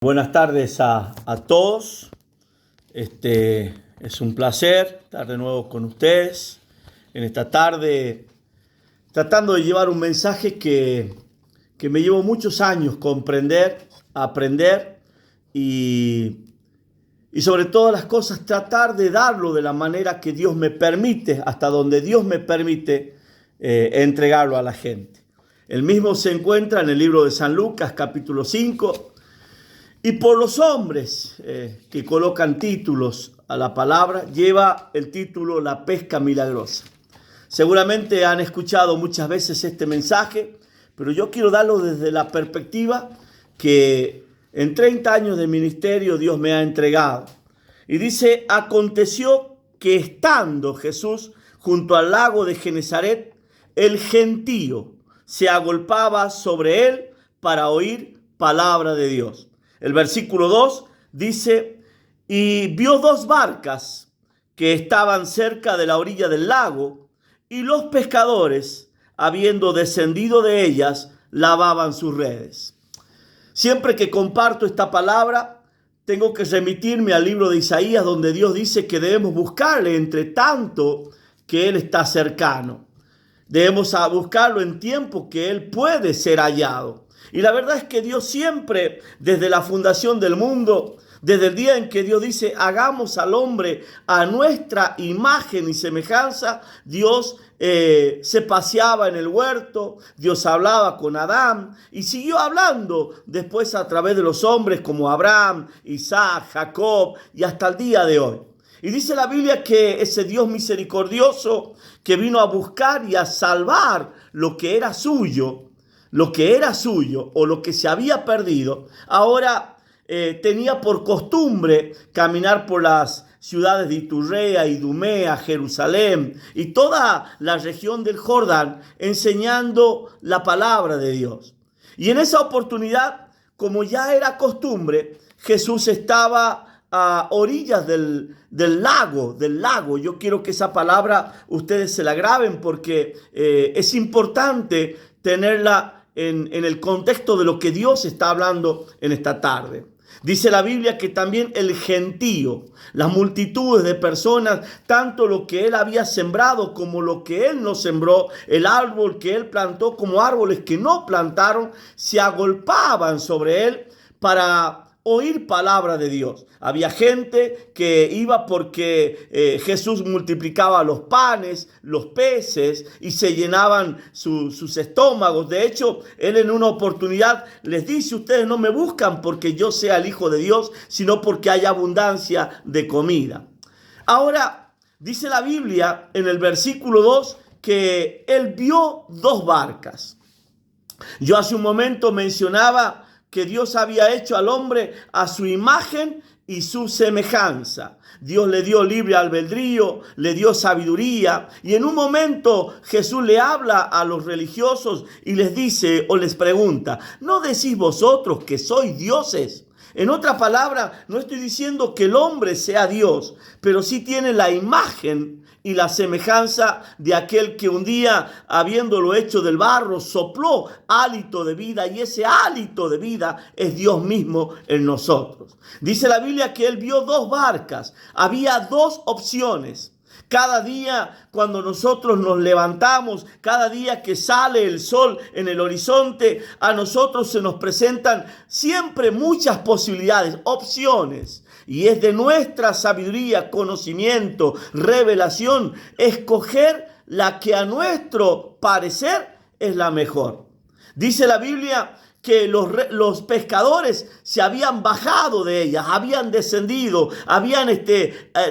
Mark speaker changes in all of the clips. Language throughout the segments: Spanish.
Speaker 1: Buenas tardes a todos. Es un placer estar de nuevo con ustedes en esta tarde, tratando de llevar un mensaje que me llevó muchos años comprender, aprender y sobre todas las cosas tratar de darlo de la manera que Dios me permite, hasta donde Dios me permite entregarlo a la gente. El mismo se encuentra en el libro de San Lucas, capítulo 5. Y por los hombres que colocan títulos a la palabra, lleva el título La pesca milagrosa. Seguramente han escuchado muchas veces este mensaje, pero yo quiero darlo desde la perspectiva que en 30 años de ministerio Dios me ha entregado. Y dice: aconteció que estando Jesús junto al lago de Genesaret, el gentío se agolpaba sobre él para oír palabra de Dios. El versículo 2 dice: y vio dos barcas que estaban cerca de la orilla del lago, y los pescadores, habiendo descendido de ellas, lavaban sus redes. Siempre que comparto esta palabra, tengo que remitirme al libro de Isaías, donde Dios dice que debemos buscarle entre tanto que Él está cercano. Debemos buscarlo en tiempo que Él puede ser hallado. Y la verdad es que Dios siempre, desde la fundación del mundo, desde el día en que Dios dice: hagamos al hombre a nuestra imagen y semejanza, Dios se paseaba en el huerto, Dios hablaba con Adán y siguió hablando después a través de los hombres como Abraham, Isaac, Jacob y hasta el día de hoy. Y dice la Biblia que ese Dios misericordioso que vino a buscar y a salvar lo que era suyo o lo que se había perdido, ahora tenía por costumbre caminar por las ciudades de Iturrea, Idumea, Jerusalén y toda la región del Jordán, enseñando la palabra de Dios. Y en esa oportunidad, como ya era costumbre, Jesús estaba a orillas del lago. Yo quiero que esa palabra ustedes se la graben porque es importante tenerla en el contexto de lo que Dios está hablando en esta tarde. Dice la Biblia que también el gentío, las multitudes de personas, tanto lo que él había sembrado como lo que él no sembró, el árbol que él plantó como árboles que no plantaron, se agolpaban sobre él para oír palabra de Dios. Había gente que iba porque Jesús multiplicaba los panes, los peces y se llenaban sus estómagos. De hecho, él en una oportunidad les dice: ustedes no me buscan porque yo sea el Hijo de Dios, sino porque hay abundancia de comida. Ahora, dice la Biblia en el versículo 2 que él vio dos barcas. Yo hace un momento mencionaba que Dios había hecho al hombre a su imagen y su semejanza. Dios le dio libre albedrío, le dio sabiduría, y en un momento Jesús le habla a los religiosos y les dice o les pregunta: ¿no decís vosotros que sois dioses? En otra palabra, no estoy diciendo que el hombre sea Dios, pero sí tiene la imagen y la semejanza de aquel que un día, habiéndolo hecho del barro, sopló hálito de vida, y ese hálito de vida es Dios mismo en nosotros. Dice la Biblia que él vio dos barcas. Había dos opciones. Cada día cuando nosotros nos levantamos, cada día que sale el sol en el horizonte, a nosotros se nos presentan siempre muchas posibilidades, opciones. Y es de nuestra sabiduría, conocimiento, revelación, escoger la que a nuestro parecer es la mejor. Dice la Biblia que los pescadores se habían bajado de ellas, habían descendido, habían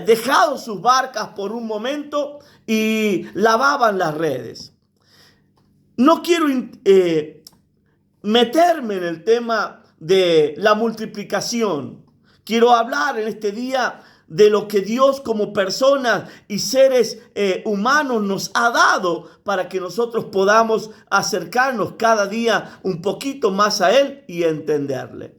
Speaker 1: dejado sus barcas por un momento y lavaban las redes. No quiero meterme en el tema de la multiplicación. Quiero hablar en este día de lo que Dios como personas y seres humanos nos ha dado para que nosotros podamos acercarnos cada día un poquito más a Él y entenderle.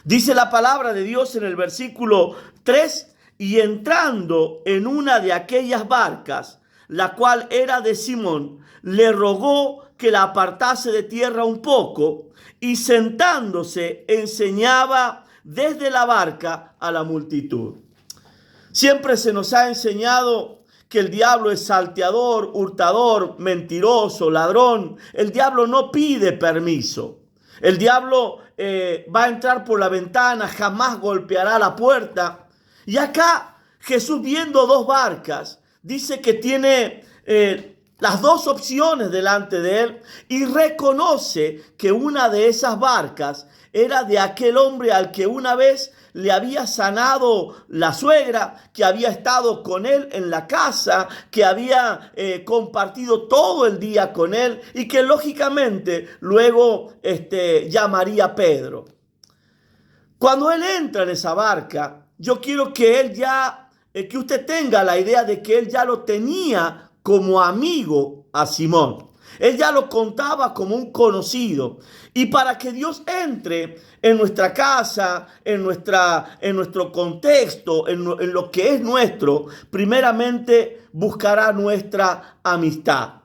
Speaker 1: Dice la palabra de Dios en el versículo 3: y entrando en una de aquellas barcas, la cual era de Simón, le rogó que la apartase de tierra un poco, y sentándose enseñaba desde la barca a la multitud. Siempre se nos ha enseñado que el diablo es salteador, hurtador, mentiroso, ladrón. El diablo no pide permiso. El diablo va a entrar por la ventana, jamás golpeará la puerta. Y acá Jesús, viendo dos barcas, dice que tiene las dos opciones delante de él y reconoce que una de esas barcas era de aquel hombre al que una vez le había sanado la suegra, que había estado con él en la casa, que había compartido todo el día con él y que lógicamente luego llamaría a Pedro. Cuando él entra en esa barca, yo quiero que él ya, que usted tenga la idea de que él ya lo tenía como amigo a Simón. Él ya lo contaba como un conocido. Y para que Dios entre en nuestra casa, en nuestro contexto, en lo que es nuestro, primeramente buscará nuestra amistad.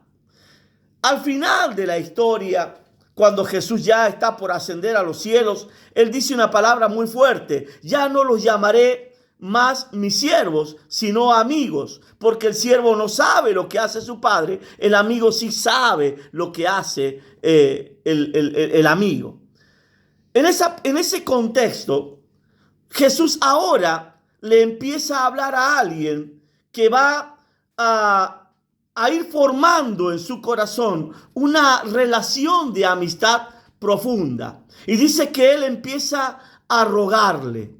Speaker 1: Al final de la historia, cuando Jesús ya está por ascender a los cielos, Él dice una palabra muy fuerte: ya no los llamaré más mis siervos, sino amigos, porque el siervo no sabe lo que hace su padre, el amigo sí sabe lo que hace el amigo. En ese contexto, Jesús ahora le empieza a hablar a alguien que va a ir formando en su corazón una relación de amistad profunda. Y dice que él empieza a rogarle.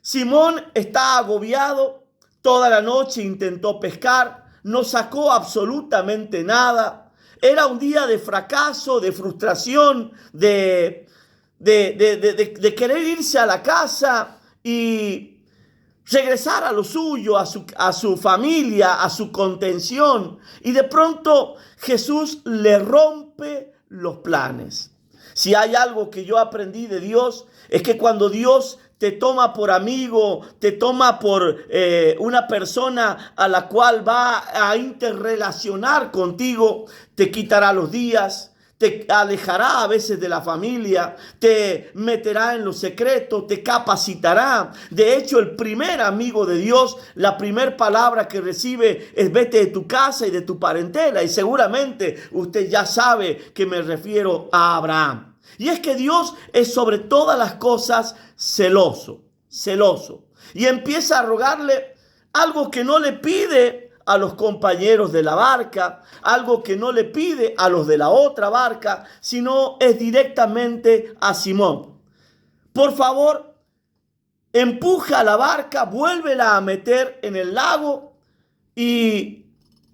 Speaker 1: Simón está agobiado, toda la noche intentó pescar, no sacó absolutamente nada. Era un día de fracaso, de frustración, de querer irse a la casa y regresar a lo suyo, a su familia, a su contención. Y de pronto Jesús le rompe los planes. Si hay algo que yo aprendí de Dios, es que cuando Dios te toma por amigo, te toma por una persona a la cual va a interrelacionar contigo, te quitará los días, te alejará a veces de la familia, te meterá en lo secreto, te capacitará. De hecho, el primer amigo de Dios, la primera palabra que recibe es: vete de tu casa y de tu parentela. Y seguramente usted ya sabe que me refiero a Abraham. Y es que Dios es sobre todas las cosas celoso. Y empieza a rogarle algo que no le pide a los compañeros de la barca, algo que no le pide a los de la otra barca, sino es directamente a Simón. Por favor, empuja la barca, vuélvela a meter en el lago y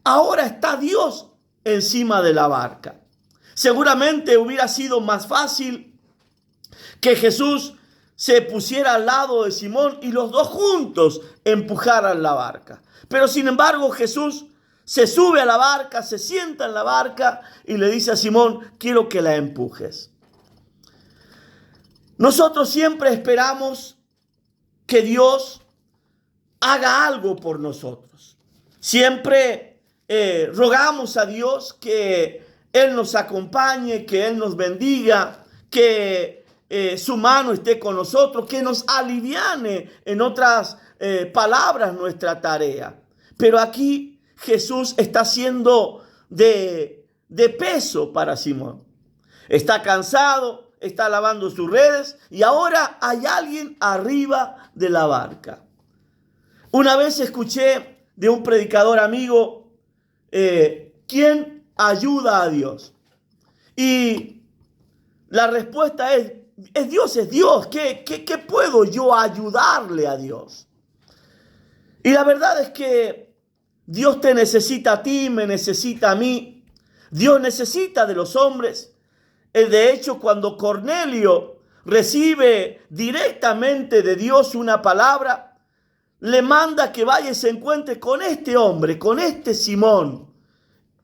Speaker 1: ahora está Dios encima de la barca. Seguramente hubiera sido más fácil que Jesús se pusiera al lado de Simón y los dos juntos empujaran la barca. Pero sin embargo Jesús se sube a la barca, se sienta en la barca y le dice a Simón: quiero que la empujes. Nosotros siempre esperamos que Dios haga algo por nosotros. Siempre rogamos a Dios que Él nos acompañe, que Él nos bendiga, que su mano esté con nosotros, que nos aliviane, en otras palabras, nuestra tarea. Pero aquí Jesús está siendo de peso para Simón. Está cansado, está lavando sus redes y ahora hay alguien arriba de la barca. Una vez escuché de un predicador amigo: ¿quién ayuda a Dios? Y la respuesta es Dios, es Dios. ¿Qué puedo yo ayudarle a Dios? Y la verdad es que Dios te necesita a ti, me necesita a mí. Dios necesita de los hombres. De hecho, cuando Cornelio recibe directamente de Dios una palabra, le manda que vaya y se encuentre con este hombre, con este Simón.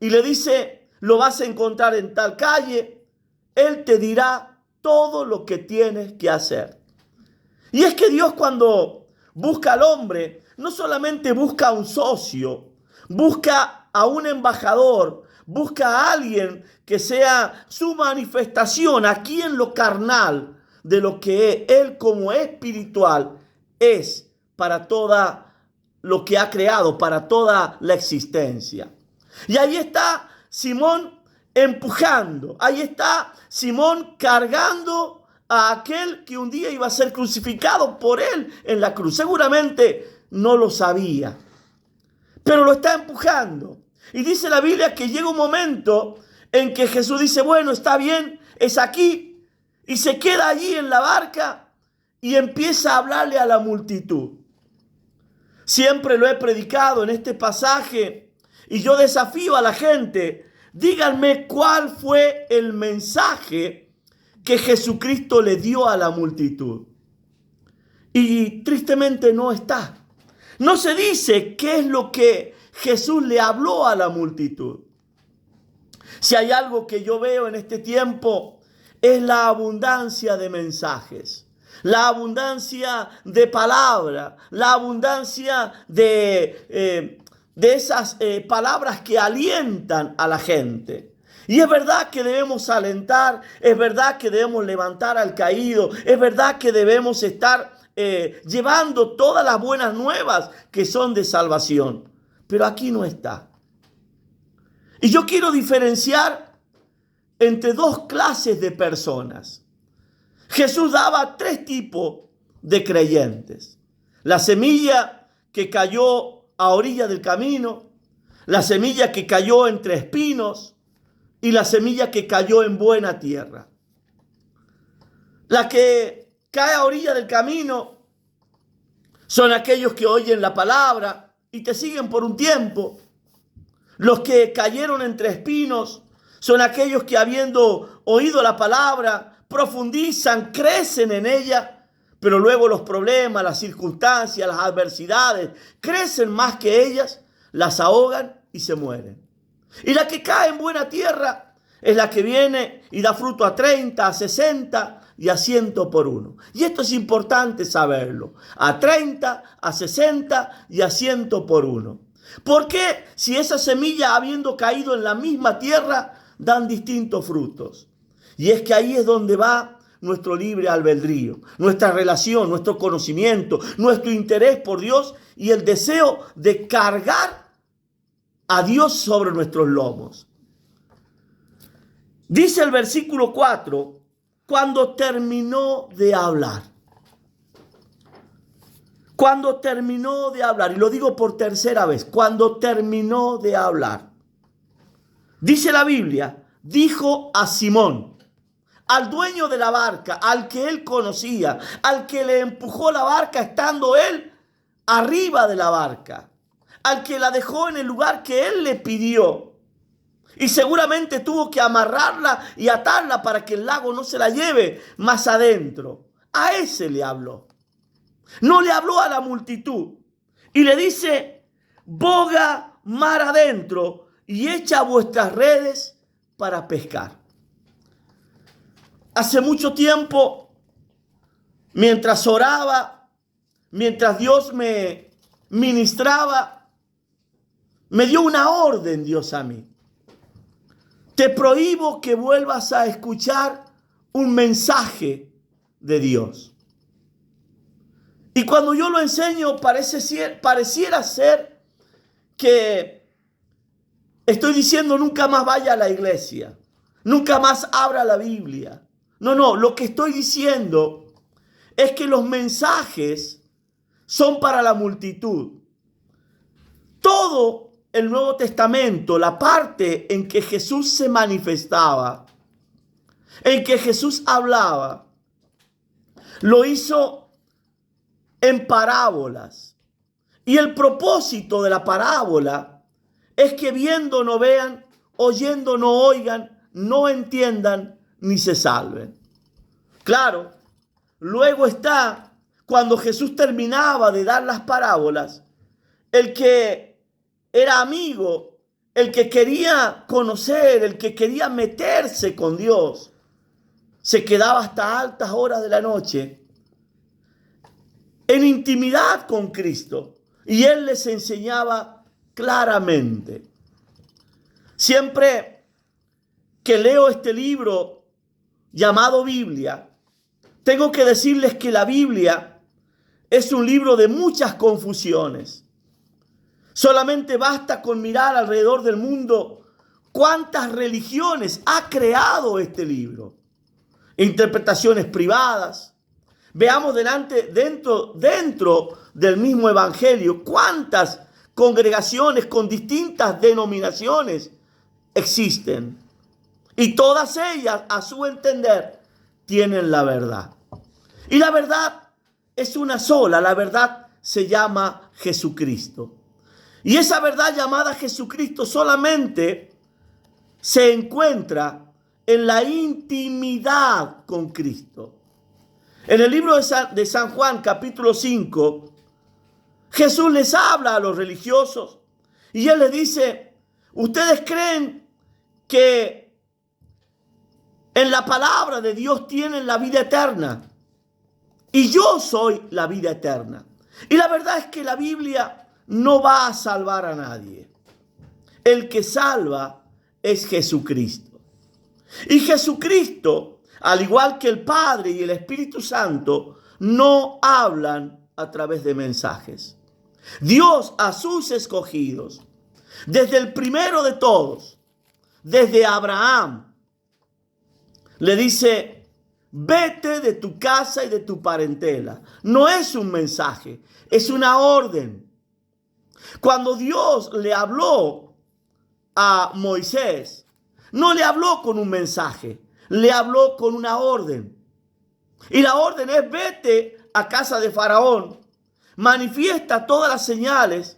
Speaker 1: Y le dice: lo vas a encontrar en tal calle, él te dirá todo lo que tienes que hacer. Y es que Dios, cuando busca al hombre, no solamente busca a un socio, busca a un embajador, busca a alguien que sea su manifestación aquí en lo carnal, de lo que Él como espiritual es para toda lo que ha creado, para toda la existencia. Y ahí está Simón empujando, ahí está Simón cargando a aquel que un día iba a ser crucificado por él en la cruz. Seguramente no lo sabía, pero lo está empujando. Y dice la Biblia que llega un momento en que Jesús dice, bueno, está bien, es aquí. Y se queda allí en la barca y empieza a hablarle a la multitud. Siempre lo he predicado en este pasaje y yo desafío a la gente, díganme cuál fue el mensaje que Jesucristo le dio a la multitud. Y tristemente no está. No se dice qué es lo que Jesús le habló a la multitud. Si hay algo que yo veo en este tiempo, es la abundancia de mensajes, la abundancia de palabra, la abundancia de esas palabras que alientan a la gente. Y es verdad que debemos alentar, es verdad que debemos levantar al caído, es verdad que debemos estar llevando todas las buenas nuevas que son de salvación. Pero aquí no está. Y yo quiero diferenciar entre dos clases de personas. Jesús daba tres tipos de creyentes. La semilla que cayó a orilla del camino, la semilla que cayó entre espinos y la semilla que cayó en buena tierra. La que cae a orilla del camino son aquellos que oyen la palabra y te siguen por un tiempo. Los que cayeron entre espinos son aquellos que habiendo oído la palabra, profundizan, crecen en ella, pero luego los problemas, las circunstancias, las adversidades, crecen más que ellas, las ahogan y se mueren. Y la que cae en buena tierra es la que viene y da fruto a 30, a 60 y a 100 por uno. Y esto es importante saberlo. A 30, a 60 y a 100 por uno. ¿Por qué si esa semilla habiendo caído en la misma tierra dan distintos frutos? Y es que ahí es donde va nuestro libre albedrío, nuestra relación, nuestro conocimiento, nuestro interés por Dios y el deseo de cargar a Dios sobre nuestros lomos. Dice el versículo 4, cuando terminó de hablar. Cuando terminó de hablar, y lo digo por tercera vez, cuando terminó de hablar, dice la Biblia, dijo a Simón, al dueño de la barca, al que él conocía, al que le empujó la barca estando él arriba de la barca, al que la dejó en el lugar que él le pidió, y seguramente tuvo que amarrarla y atarla para que el lago no se la lleve más adentro. A ese le habló. No le habló a la multitud. Y le dice, boga mar adentro y echa vuestras redes para pescar. Hace mucho tiempo, mientras oraba, mientras Dios me ministraba, me dio una orden Dios a mí. Te prohíbo que vuelvas a escuchar un mensaje de Dios. Y cuando yo lo enseño, pareciera ser que estoy diciendo nunca más vaya a la iglesia, nunca más abra la Biblia. No, lo que estoy diciendo es que los mensajes son para la multitud. Todo el Nuevo Testamento, la parte en que Jesús se manifestaba, en que Jesús hablaba, lo hizo en parábolas. Y el propósito de la parábola es que viendo no vean, oyendo no oigan, no entiendan ni se salven. Claro, luego está cuando Jesús terminaba de dar las parábolas, el que era amigo, el que quería conocer, el que quería meterse con Dios, se quedaba hasta altas horas de la noche en intimidad con Cristo. Y Él les enseñaba claramente. Siempre que leo este libro llamado Biblia, tengo que decirles que la Biblia es un libro de muchas confusiones. Solamente basta con mirar alrededor del mundo cuántas religiones ha creado este libro. Interpretaciones privadas. Veamos dentro del mismo evangelio cuántas congregaciones con distintas denominaciones existen. Y todas ellas, a su entender, tienen la verdad. Y la verdad es una sola. La verdad se llama Jesucristo. Y esa verdad llamada Jesucristo solamente se encuentra en la intimidad con Cristo. En el libro de San Juan, capítulo 5, Jesús les habla a los religiosos y Él les dice, ustedes creen que en la palabra de Dios tienen la vida eterna y yo soy la vida eterna. Y la verdad es que la Biblia no va a salvar a nadie. El que salva es Jesucristo. Y Jesucristo, al igual que el Padre y el Espíritu Santo, no hablan a través de mensajes. Dios a sus escogidos, desde el primero de todos, desde Abraham, le dice, vete de tu casa y de tu parentela. No es un mensaje, es una orden. Cuando Dios le habló a Moisés, no le habló con un mensaje, le habló con una orden. Y la orden es, vete a casa de Faraón, manifiesta todas las señales.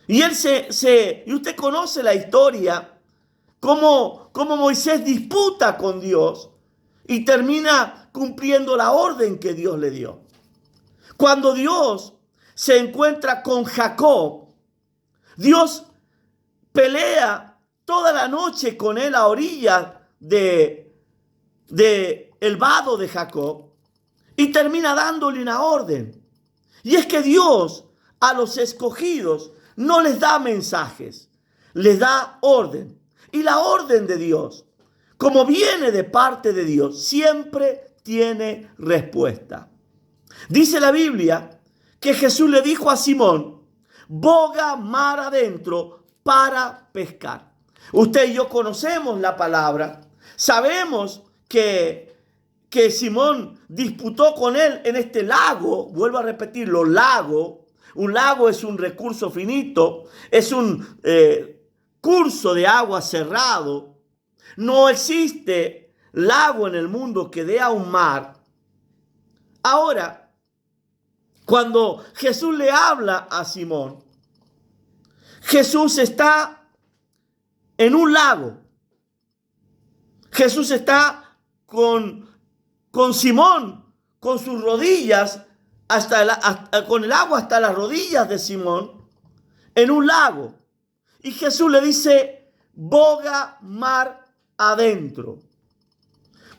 Speaker 1: Y y usted conoce la historia, cómo Moisés disputa con Dios y termina cumpliendo la orden que Dios le dio. Cuando Dios se encuentra con Jacob, Dios pelea toda la noche con él a orillas de el vado de Jacob y termina dándole una orden. Y es que Dios a los escogidos no les da mensajes, les da orden. Y la orden de Dios, como viene de parte de Dios, siempre tiene respuesta. Dice la Biblia que Jesús le dijo a Simón, boga mar adentro para pescar. Usted y yo conocemos la palabra, sabemos que Simón disputó con él en este lago, vuelvo a repetirlo, lago. Un lago es un recurso finito, es un curso de agua cerrado. No existe lago en el mundo que dé a un mar. Ahora, cuando Jesús le habla a Simón, Jesús está en un lago. Jesús está con Simón, con sus rodillas, con el agua hasta las rodillas de Simón, en un lago. Y Jesús le dice, boga mar adentro.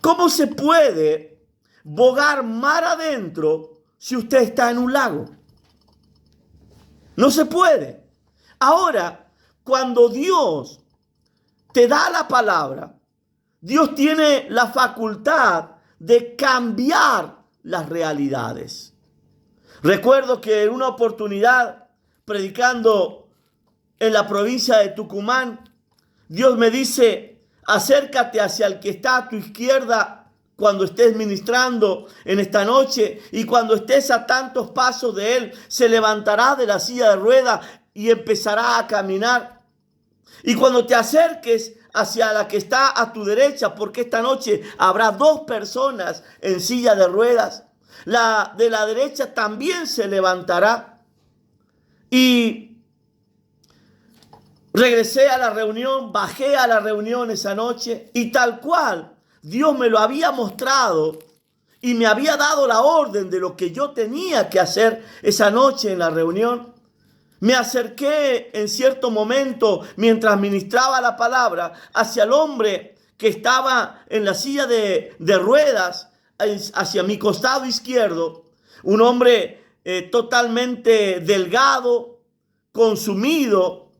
Speaker 1: ¿Cómo se puede bogar mar adentro si usted está en un lago? No se puede. Ahora, cuando Dios te da la palabra, Dios tiene la facultad de cambiar las realidades. Recuerdo que en una oportunidad, predicando en la provincia de Tucumán, Dios me dice, acércate hacia el que está a tu izquierda cuando estés ministrando en esta noche, y cuando estés a tantos pasos de él, se levantará de la silla de ruedas y empezará a caminar. Y cuando te acerques hacia la que está a tu derecha, porque esta noche habrá 2 personas en silla de ruedas, la de la derecha también se levantará. Y regresé a la reunión, bajé a la reunión esa noche, y tal cual Dios me lo había mostrado y me había dado la orden de lo que yo tenía que hacer esa noche en la reunión. Me acerqué en cierto momento, mientras ministraba la palabra, hacia el hombre que estaba en la silla de ruedas, hacia mi costado izquierdo. Un hombre totalmente delgado, consumido,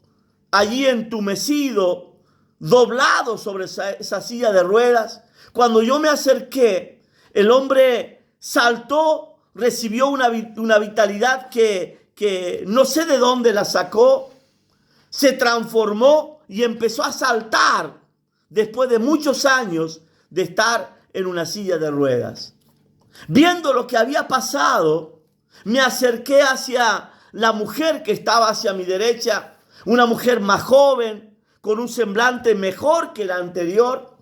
Speaker 1: allí entumecido, doblado sobre esa silla de ruedas. Cuando yo me acerqué, El hombre saltó, recibió una vitalidad que no sé de dónde la sacó, se transformó y empezó a saltar después de muchos años de estar en una silla de ruedas. Viendo lo que había pasado, me acerqué hacia la mujer que estaba hacia mi derecha, una mujer más joven, con un semblante mejor que la anterior.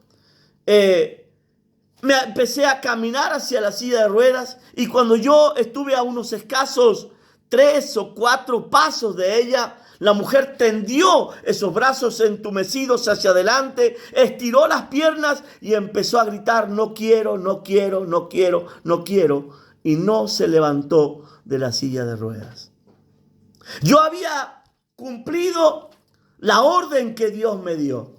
Speaker 1: Me empecé a caminar hacia la silla de ruedas y cuando yo estuve a unos escasos 3 o 4 pasos de ella, la mujer tendió esos brazos entumecidos hacia adelante, estiró las piernas y empezó a gritar: no quiero, no quiero, no quiero, no quiero. Y no se levantó de la silla de ruedas. Yo había cumplido la orden que Dios me dio,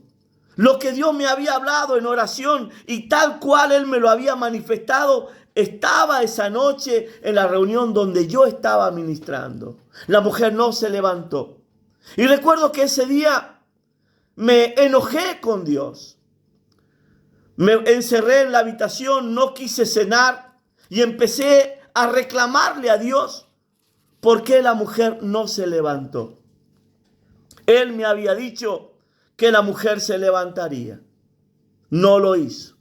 Speaker 1: lo que Dios me había hablado en oración y tal cual Él me lo había manifestado. Estaba esa noche en la reunión donde yo estaba ministrando. La mujer no se levantó. Y recuerdo que ese día me enojé con Dios. Me encerré en la habitación, no quise cenar y empecé a reclamarle a Dios por qué la mujer no se levantó. Él me había dicho que la mujer se levantaría. No lo hizo.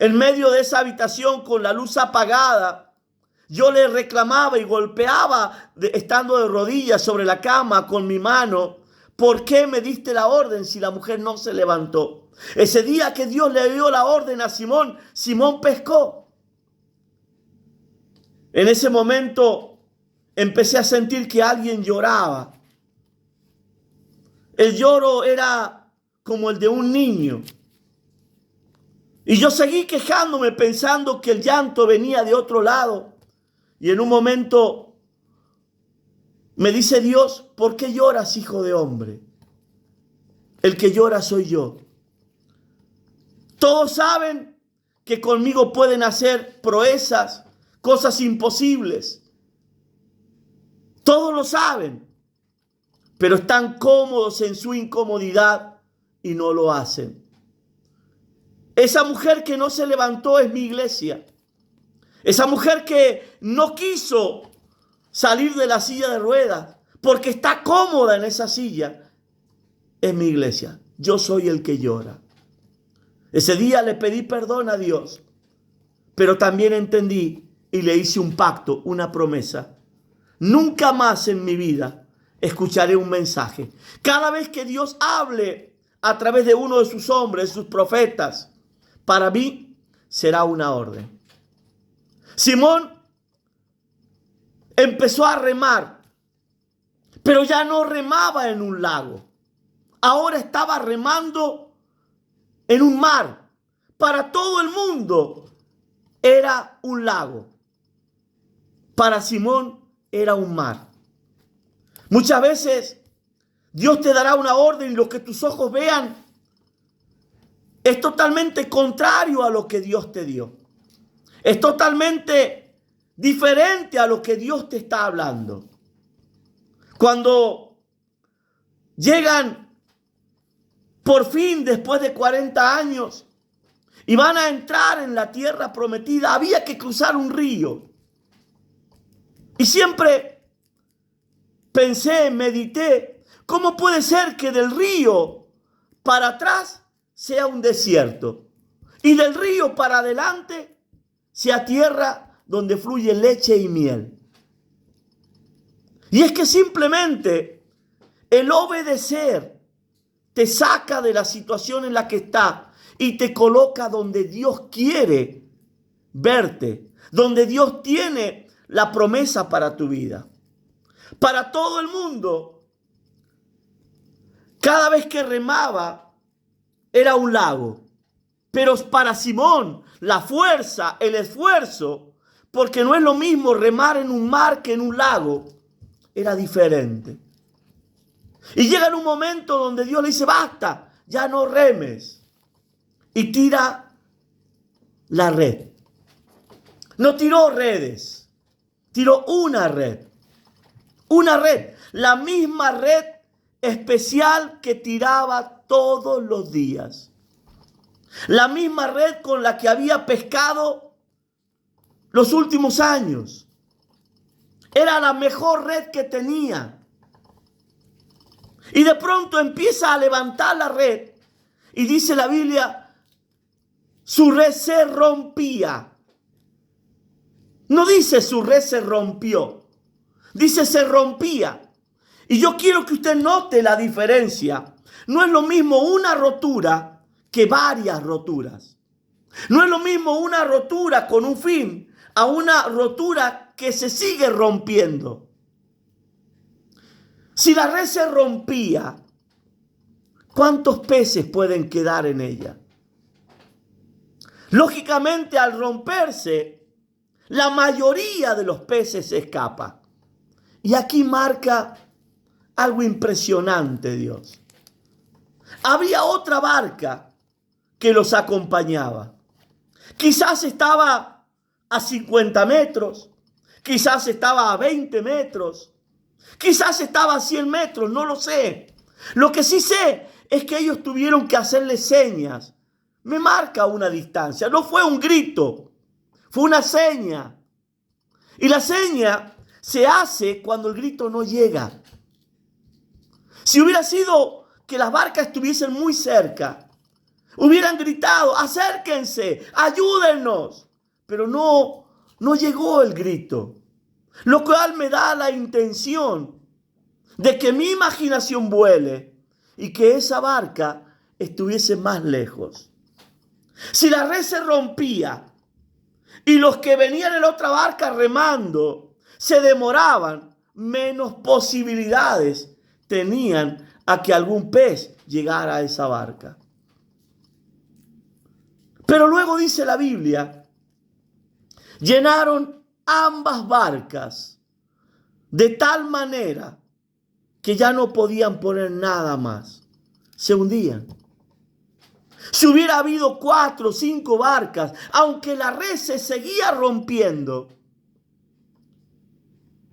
Speaker 1: En medio de esa habitación con la luz apagada, yo le reclamaba y golpeaba, estando de rodillas sobre la cama con mi mano: ¿por qué me diste la orden si la mujer no se levantó? Ese día que Dios le dio la orden a Simón, Simón pescó. En ese momento empecé a sentir que alguien lloraba. El lloro era como el de un niño. Y yo seguí quejándome pensando que el llanto venía de otro lado. Y en un momento me dice Dios: ¿por qué lloras, hijo de hombre? El que llora soy yo. Todos saben que conmigo pueden hacer proezas, cosas imposibles. Todos lo saben, pero están cómodos en su incomodidad y no lo hacen. Esa mujer que no se levantó es mi iglesia. Esa mujer que no quiso salir de la silla de ruedas porque está cómoda en esa silla es mi iglesia. Yo soy el que llora. Ese día le pedí perdón a Dios, pero también entendí y le hice un pacto, una promesa. Nunca más en mi vida escucharé un mensaje. Cada vez que Dios hable a través de uno de sus hombres, sus profetas, para mí será una orden. Simón empezó a remar, pero ya no remaba en un lago. Ahora estaba remando en un mar. Para todo el mundo era un lago. Para Simón era un mar. Muchas veces Dios te dará una orden y lo que tus ojos vean es totalmente contrario a lo que Dios te dio. Es totalmente diferente a lo que Dios te está hablando. Cuando llegan por fin después de 40 años y van a entrar en la tierra prometida, había que cruzar un río. Y siempre pensé, medité, ¿cómo puede ser que del río para atrás sea un desierto y del río para adelante sea tierra donde fluye leche y miel? Y es que simplemente el obedecer te saca de la situación en la que está y te coloca donde Dios quiere verte, donde Dios tiene la promesa para tu vida. Para todo el mundo, cada vez que remaba era un lago, pero para Simón la fuerza, el esfuerzo, porque no es lo mismo remar en un mar que en un lago, era diferente. Y llega en un momento donde Dios le dice: basta, ya no remes. Y tira la red. No tiró redes, tiró una red. Una red, la misma red especial que tiraba todos los días. La misma red con la que había pescado los últimos años. Era la mejor red que tenía. Y de pronto empieza a levantar la red y dice la Biblia, su red se rompía. No dice su red se rompió, dice se rompía. Y yo quiero que usted note la diferencia. No es lo mismo una rotura que varias roturas. No es lo mismo una rotura con un fin a una rotura que se sigue rompiendo. Si la red se rompía, ¿cuántos peces pueden quedar en ella? Lógicamente, al romperse, la mayoría de los peces se escapa. Y aquí marca algo impresionante Dios. Había otra barca que los acompañaba. Quizás estaba a 50 metros, quizás estaba a 20 metros, quizás estaba a 100 metros, no lo sé. Lo que sí sé es que ellos tuvieron que hacerle señas. Me marca una distancia, no fue un grito, fue una seña. Y la seña se hace cuando el grito no llega. Si hubiera sido que las barcas estuviesen muy cerca, hubieran gritado, acérquense, ayúdennos. Pero no llegó el grito. Lo cual me da la intención de que mi imaginación vuele y que esa barca estuviese más lejos. Si la red se rompía y los que venían en la otra barca remando se demoraban, menos posibilidades tenían a que algún pez llegara a esa barca. Pero luego dice la Biblia, llenaron ambas barcas de tal manera que ya no podían poner nada más. Se hundían. Si hubiera habido 4 o 5 barcas, aunque la red se seguía rompiendo,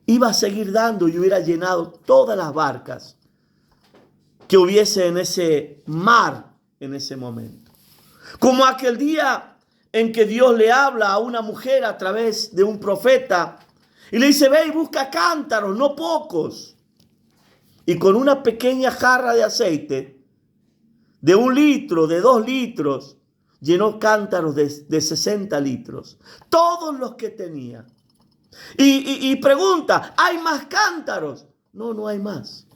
Speaker 1: iba a seguir dando y hubiera llenado todas las barcas que hubiese en ese mar en ese momento. Como aquel día en que Dios le habla a una mujer a través de un profeta y le dice, ve y busca cántaros, no pocos. Y con una pequeña jarra de aceite, de 1 litro, de 2 litros, llenó cántaros de 60 litros. Todos los que tenía. Y pregunta, ¿hay más cántaros? No, no hay más.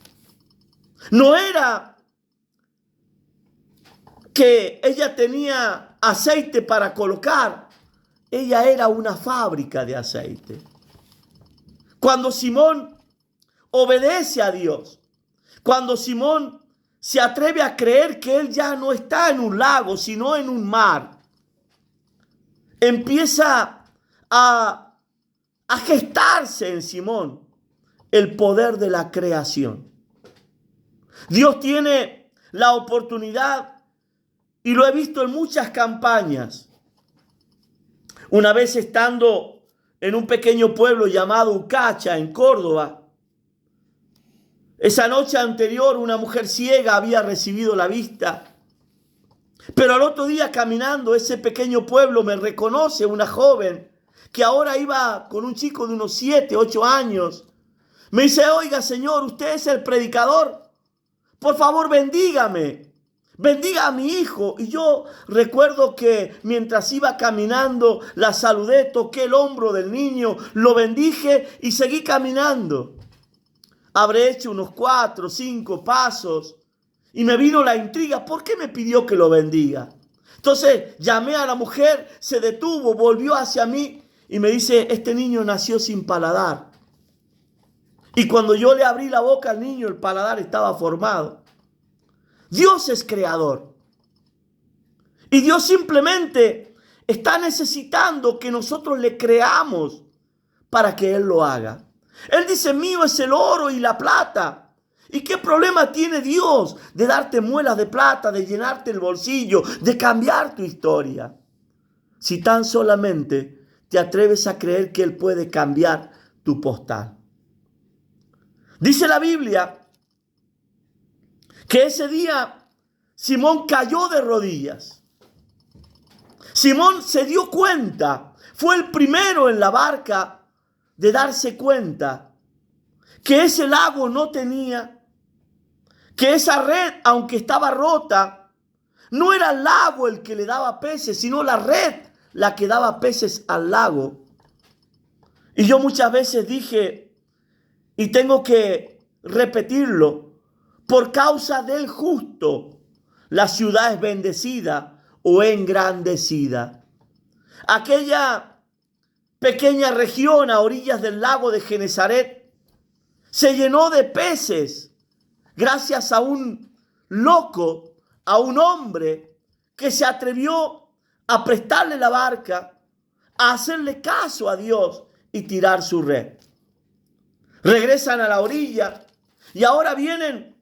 Speaker 1: No era que ella tenía aceite para colocar. Ella era una fábrica de aceite. Cuando Simón obedece a Dios, cuando Simón se atreve a creer que él ya no está en un lago, sino en un mar, empieza a gestarse en Simón el poder de la creación. Dios tiene la oportunidad, y lo he visto en muchas campañas. Una vez estando en un pequeño pueblo llamado Ucacha, en Córdoba, esa noche anterior una mujer ciega había recibido la vista. Pero al otro día caminando ese pequeño pueblo me reconoce una joven que ahora iba con un chico de unos 7, 8 años. Me dice, oiga señor, ¿usted es el predicador? Por favor, bendígame. Bendiga a mi hijo. Y yo recuerdo que mientras iba caminando, la saludé, toqué el hombro del niño, lo bendije y seguí caminando. Habré hecho unos 4 o 5 pasos y me vino la intriga. ¿Por qué me pidió que lo bendiga? Entonces llamé a la mujer, se detuvo, volvió hacia mí y me dice, este niño nació sin paladar. Y cuando yo le abrí la boca al niño, el paladar estaba formado. Dios es creador. Y Dios simplemente está necesitando que nosotros le creamos para que Él lo haga. Él dice, mío es el oro y la plata. ¿Y qué problema tiene Dios de darte muelas de plata, de llenarte el bolsillo, de cambiar tu historia? Si tan solamente te atreves a creer que Él puede cambiar tu postal. Dice la Biblia que ese día Simón cayó de rodillas. Simón se dio cuenta, fue el primero en la barca de darse cuenta que ese lago no tenía, que esa red, aunque estaba rota, no era el lago el que le daba peces, sino la red la que daba peces al lago. Y yo muchas veces dije, y tengo que repetirlo, por causa del justo, la ciudad es bendecida o engrandecida. Aquella pequeña región a orillas del lago de Genesaret se llenó de peces gracias a un loco, a un hombre que se atrevió a prestarle la barca, a hacerle caso a Dios y tirar su red. Regresan a la orilla y ahora vienen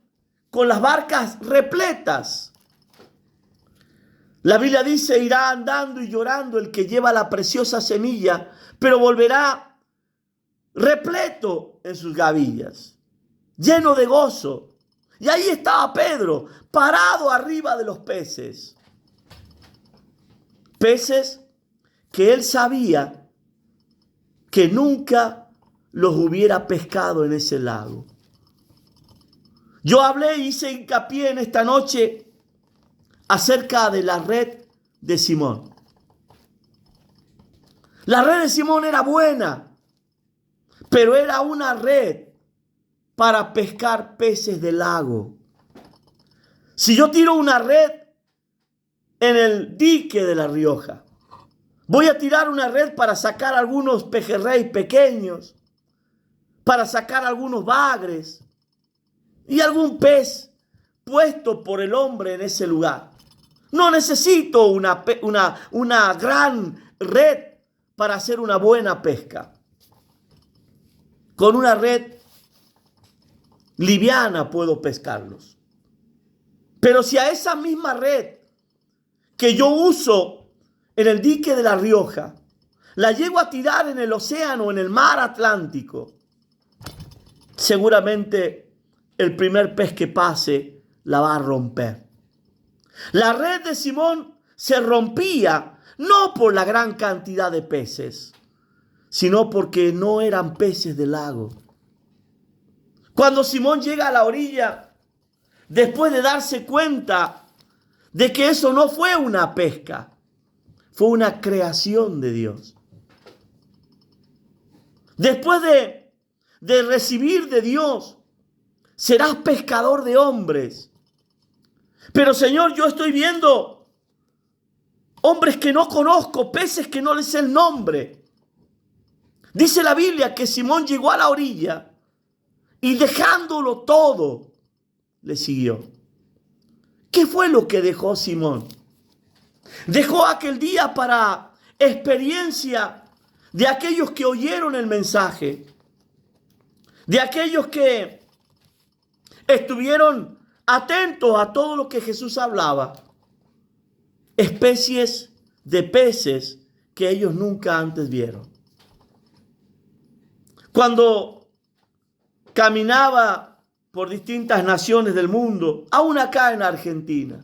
Speaker 1: con las barcas repletas. La Biblia dice, irá andando y llorando el que lleva la preciosa semilla, pero volverá repleto en sus gavillas, lleno de gozo. Y ahí estaba Pedro, parado arriba de los peces. Peces que él sabía que nunca los hubiera pescado en ese lago. Yo hablé y hice hincapié en esta noche acerca de la red de Simón. La red de Simón era buena, pero era una red para pescar peces del lago. Si yo tiro una red en el dique de La Rioja, voy a tirar una red para sacar algunos pejerrey pequeños, para sacar algunos bagres y algún pez puesto por el hombre en ese lugar. No necesito una gran red para hacer una buena pesca. Con una red liviana puedo pescarlos. Pero si a esa misma red que yo uso en el dique de La Rioja, la llego a tirar en el océano, en el mar Atlántico, seguramente el primer pez que pase la va a romper. La red de Simón se rompía no por la gran cantidad de peces, sino porque no eran peces del lago. Cuando Simón llega a la orilla, después de darse cuenta de que eso no fue una pesca, fue una creación de Dios. Después de recibir de Dios, serás pescador de hombres. Pero Señor, yo estoy viendo hombres que no conozco, peces que no les sé el nombre. Dice la Biblia que Simón llegó a la orilla y dejándolo todo, le siguió. ¿Qué fue lo que dejó Simón? Dejó aquel día para experiencia de aquellos que oyeron el mensaje, de aquellos que estuvieron atentos a todo lo que Jesús hablaba. Especies de peces que ellos nunca antes vieron. Cuando caminaba por distintas naciones del mundo, aún acá en Argentina,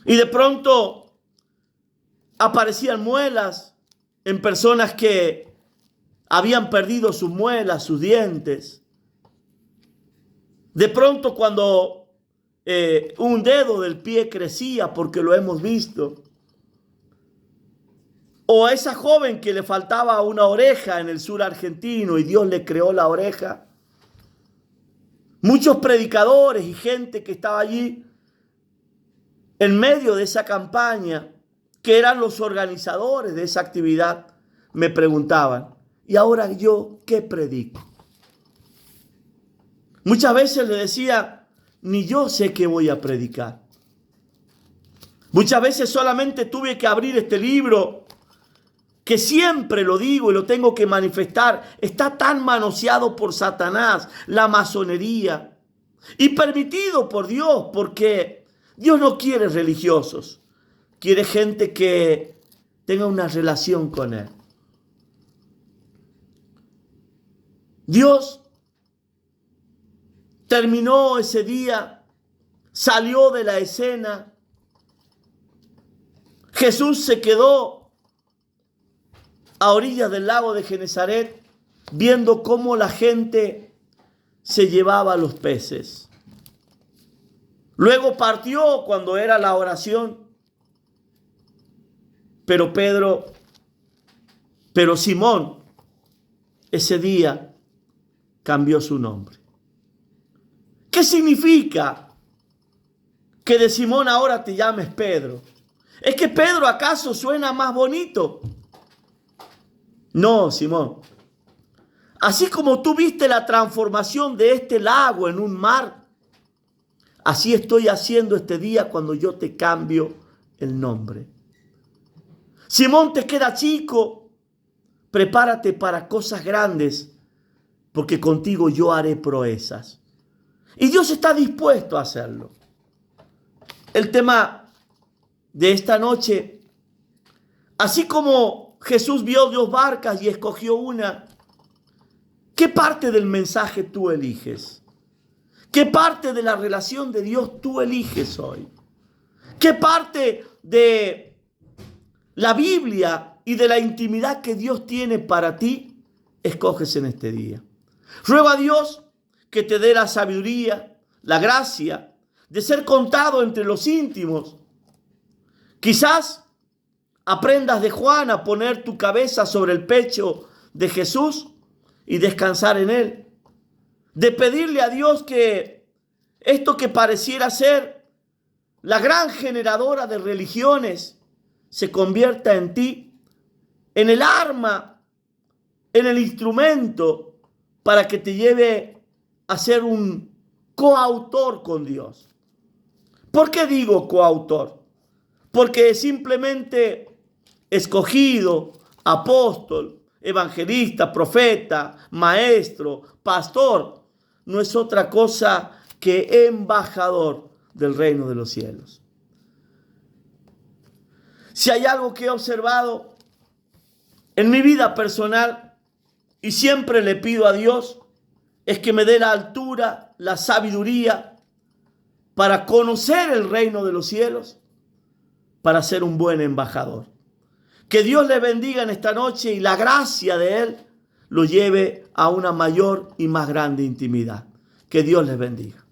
Speaker 1: y de pronto aparecían muelas en personas que habían perdido sus muelas, sus dientes. De pronto cuando un dedo del pie crecía, porque lo hemos visto, o a esa joven que le faltaba una oreja en el sur argentino y Dios le creó la oreja. Muchos predicadores y gente que estaba allí en medio de esa campaña, que eran los organizadores de esa actividad, me preguntaban, ¿y ahora yo qué predico? Muchas veces le decía, ni yo sé qué voy a predicar. Muchas veces solamente tuve que abrir este libro, que siempre lo digo y lo tengo que manifestar, está tan manoseado por Satanás, la masonería, y permitido por Dios, porque Dios no quiere religiosos, quiere gente que tenga una relación con Él. Dios terminó ese día, salió de la escena. Jesús se quedó a orillas del lago de Genesaret, viendo cómo la gente se llevaba los peces. Luego partió cuando era la oración. Pero Simón, ese día cambió su nombre. ¿Qué significa que de Simón ahora te llames Pedro? ¿Es que Pedro acaso suena más bonito? No, Simón. Así como tú viste la transformación de este lago en un mar, así estoy haciendo este día cuando yo te cambio el nombre. Simón, te queda chico, prepárate para cosas grandes, porque contigo yo haré proezas. Y Dios está dispuesto a hacerlo. El tema de esta noche, así como Jesús vio 2 barcas y escogió una, ¿qué parte del mensaje tú eliges? ¿Qué parte de la relación de Dios tú eliges hoy? ¿Qué parte de la Biblia y de la intimidad que Dios tiene para ti escoges en este día? Ruega a Dios que te dé la sabiduría, la gracia de ser contado entre los íntimos. Quizás aprendas de Juan a poner tu cabeza sobre el pecho de Jesús y descansar en Él. De pedirle a Dios que esto que pareciera ser la gran generadora de religiones se convierta en ti, en el arma, en el instrumento para que te lleve a ser un coautor con Dios. ¿Por qué digo coautor? Porque simplemente escogido, apóstol, evangelista, profeta, maestro, pastor, no es otra cosa que embajador del reino de los cielos. Si hay algo que he observado en mi vida personal y siempre le pido a Dios, es que me dé la altura, la sabiduría para conocer el reino de los cielos, para ser un buen embajador. Que Dios le bendiga en esta noche y la gracia de Él lo lleve a una mayor y más grande intimidad. Que Dios les bendiga.